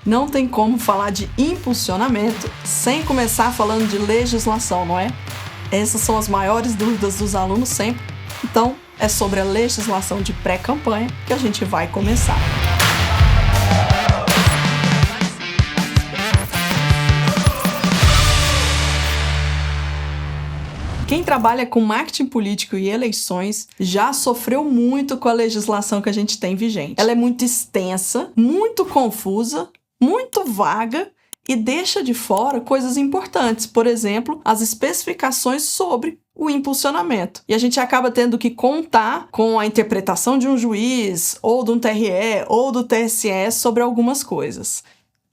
Não tem como falar de impulsionamento sem começar falando de legislação, não é? Essas são as maiores dúvidas dos alunos sempre. Então, é sobre a legislação de pré-campanha que a gente vai começar. Quem trabalha com marketing político e eleições já sofreu muito com a legislação que a gente tem vigente. Ela é muito extensa, muito confusa, muito vaga e deixa de fora coisas importantes, por exemplo, as especificações sobre o impulsionamento. E a gente acaba tendo que contar com a interpretação de um juiz, ou de um TRE, ou do TSE sobre algumas coisas.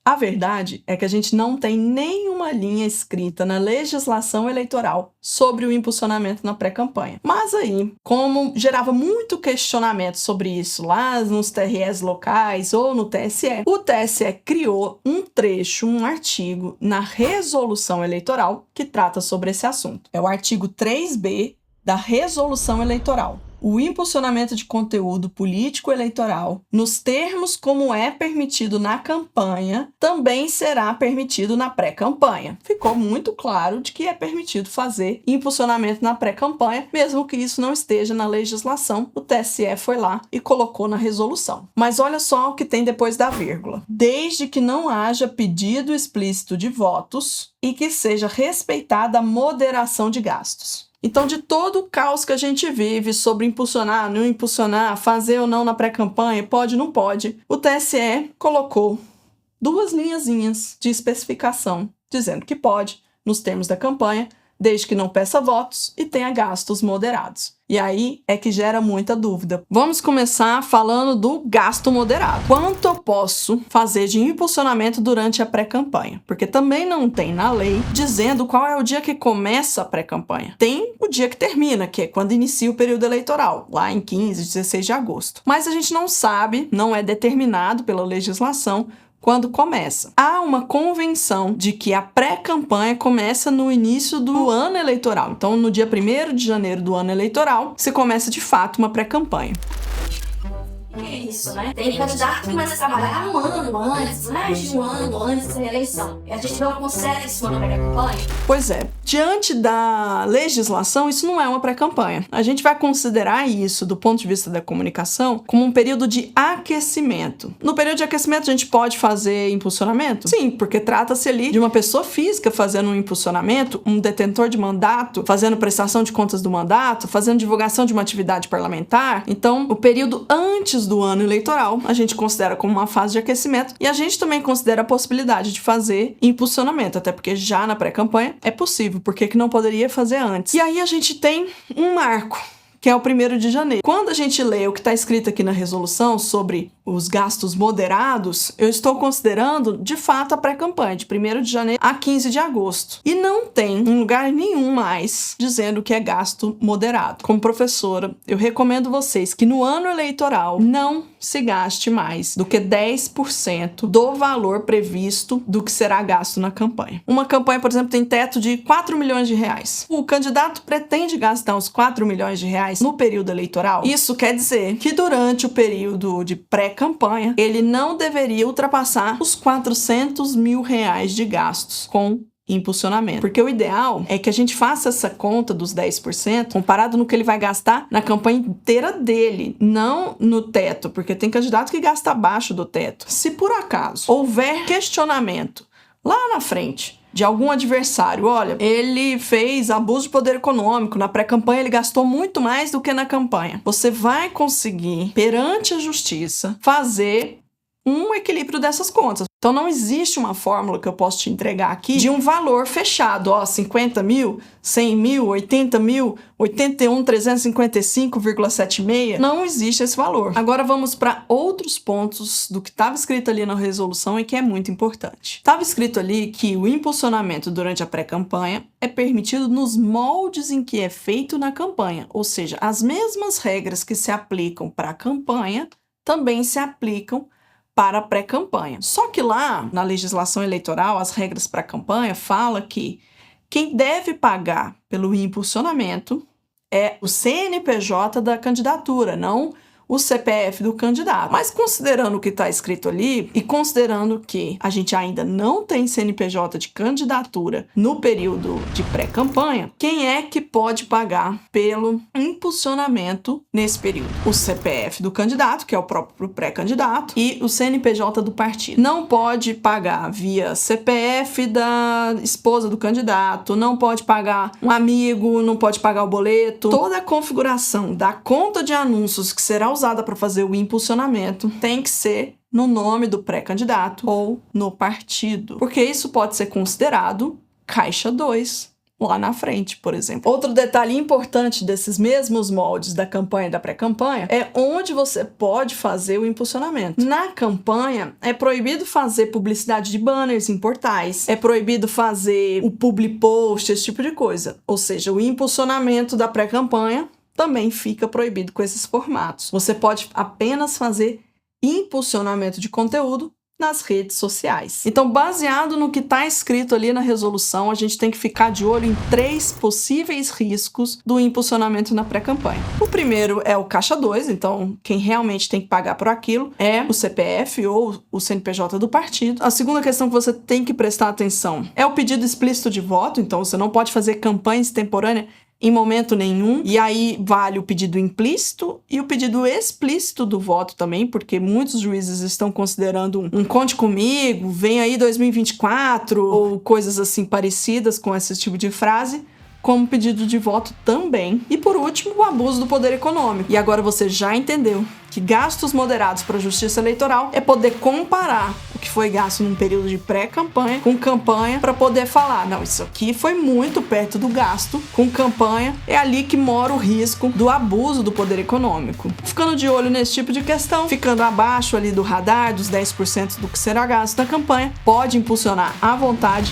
A verdade é que a gente não tem nenhuma linha escrita na legislação eleitoral sobre o impulsionamento na pré-campanha. Mas aí, como gerava muito questionamento sobre isso lá nos TREs locais ou no TSE, o TSE criou um trecho, um artigo na resolução eleitoral que trata sobre esse assunto. É o artigo 3B da resolução eleitoral. O impulsionamento de conteúdo político eleitoral, nos termos como é permitido na campanha, também será permitido na pré-campanha. Ficou muito claro de que é permitido fazer impulsionamento na pré-campanha, mesmo que isso não esteja na legislação. O TSE foi lá e colocou na resolução. Mas olha só o que tem depois da vírgula. Desde que não haja pedido explícito de votos e que seja respeitada a moderação de gastos. Então, de todo o caos que a gente vive sobre impulsionar, não impulsionar, fazer ou não na pré-campanha, pode, não pode, o TSE colocou 2 linhazinhas de especificação, dizendo que pode, nos termos da campanha, desde que não peça votos e tenha gastos moderados. E aí é que gera muita dúvida. Vamos começar falando do gasto moderado. Quanto eu posso fazer de impulsionamento durante a pré-campanha? Porque também não tem na lei dizendo qual é o dia que começa a pré-campanha. Tem o dia que termina, que é quando inicia o período eleitoral, lá em 15, 16 de agosto. Mas a gente não sabe, não é determinado pela legislação, quando começa. Há uma convenção de que a pré-campanha começa no início do ano eleitoral. Então, no dia 1º de janeiro do ano eleitoral, se começa de fato uma pré-campanha. É isso, né? Tem candidato que começa a trabalhar um ano antes, mais de um ano antes da eleição. E a gente não consegue isso na pré-campanha. Pois é, diante da legislação, isso não é uma pré-campanha. A gente vai considerar isso, do ponto de vista da comunicação, como um período de aquecimento. No período de aquecimento, a gente pode fazer impulsionamento? Sim, porque trata-se ali de uma pessoa física fazendo um impulsionamento, um detentor de mandato, fazendo prestação de contas do mandato, fazendo divulgação de uma atividade parlamentar. Então, o período antes do ano eleitoral, a gente considera como uma fase de aquecimento e a gente também considera a possibilidade de fazer impulsionamento, até porque já na pré-campanha é possível, por que não poderia fazer antes? E aí a gente tem um marco, que é o 1º de janeiro. Quando a gente lê o que está escrito aqui na resolução sobre os gastos moderados, eu estou considerando, de fato, a pré-campanha, de 1º de janeiro a 15 de agosto. E não tem em lugar nenhum mais dizendo que é gasto moderado. Como professora, eu recomendo vocês que no ano eleitoral não se gaste mais do que 10% do valor previsto do que será gasto na campanha. Uma campanha, por exemplo, tem teto de 4 milhões de reais. O candidato pretende gastar uns 4 milhões de reais no período eleitoral. Isso quer dizer que durante o período de pré-campanha, ele não deveria ultrapassar os 400 mil reais de gastos com impulsionamento. Porque o ideal é que a gente faça essa conta dos 10% comparado no que ele vai gastar na campanha inteira dele, não no teto, porque tem candidato que gasta abaixo do teto. Se por acaso houver questionamento lá na frente de algum adversário, olha, ele fez abuso de poder econômico, na pré-campanha ele gastou muito mais do que na campanha. Você vai conseguir, perante a justiça, fazer um equilíbrio dessas contas. Então não existe uma fórmula que eu posso te entregar aqui de um valor fechado, 50 mil, 100 mil, 80 mil, 81.355,76. Não existe esse valor. Agora vamos para outros pontos do que estava escrito ali na resolução e que é muito importante. Estava escrito ali que o impulsionamento durante a pré-campanha é permitido nos moldes em que é feito na campanha, ou seja, as mesmas regras que se aplicam para a campanha também se aplicam para a pré-campanha. Só que lá, na legislação eleitoral, as regras para a campanha falam que quem deve pagar pelo impulsionamento é o CNPJ da candidatura, não o CPF do candidato. Mas considerando o que está escrito ali e considerando que a gente ainda não tem CNPJ de candidatura no período de pré-campanha, quem é que pode pagar pelo impulsionamento nesse período? O CPF do candidato, que é o próprio pré-candidato, e o CNPJ do partido. Não pode pagar via CPF da esposa do candidato, não pode pagar um amigo, não pode pagar o boleto. Toda a configuração da conta de anúncios que será usada para fazer o impulsionamento tem que ser no nome do pré-candidato ou no partido, porque isso pode ser considerado caixa 2 lá na frente, por exemplo. Outro detalhe importante desses mesmos moldes da campanha e da pré-campanha é onde você pode fazer o impulsionamento. Na campanha, é proibido fazer publicidade de banners em portais, é proibido fazer o public post, esse tipo de coisa. Ou seja, o impulsionamento da pré-campanha também fica proibido com esses formatos. Você pode apenas fazer impulsionamento de conteúdo nas redes sociais. Então, baseado no que está escrito ali na resolução, a gente tem que ficar de olho em 3 possíveis riscos do impulsionamento na pré-campanha. O primeiro é o caixa 2, então quem realmente tem que pagar por aquilo é o CPF ou o CNPJ do partido. A segunda questão que você tem que prestar atenção é o pedido explícito de voto, então você não pode fazer campanha extemporânea em momento nenhum, e aí vale o pedido implícito e o pedido explícito do voto também, porque muitos juízes estão considerando um conte comigo, vem aí 2024, ou coisas assim parecidas com esse tipo de frase, como pedido de voto também. E por último, o abuso do poder econômico. E agora você já entendeu que gastos moderados para a justiça eleitoral é poder comparar o que foi gasto num período de pré-campanha com campanha para poder falar, não, isso aqui foi muito perto do gasto, com campanha é ali que mora o risco do abuso do poder econômico. Ficando de olho nesse tipo de questão, ficando abaixo ali do radar dos 10% do que será gasto na campanha, pode impulsionar à vontade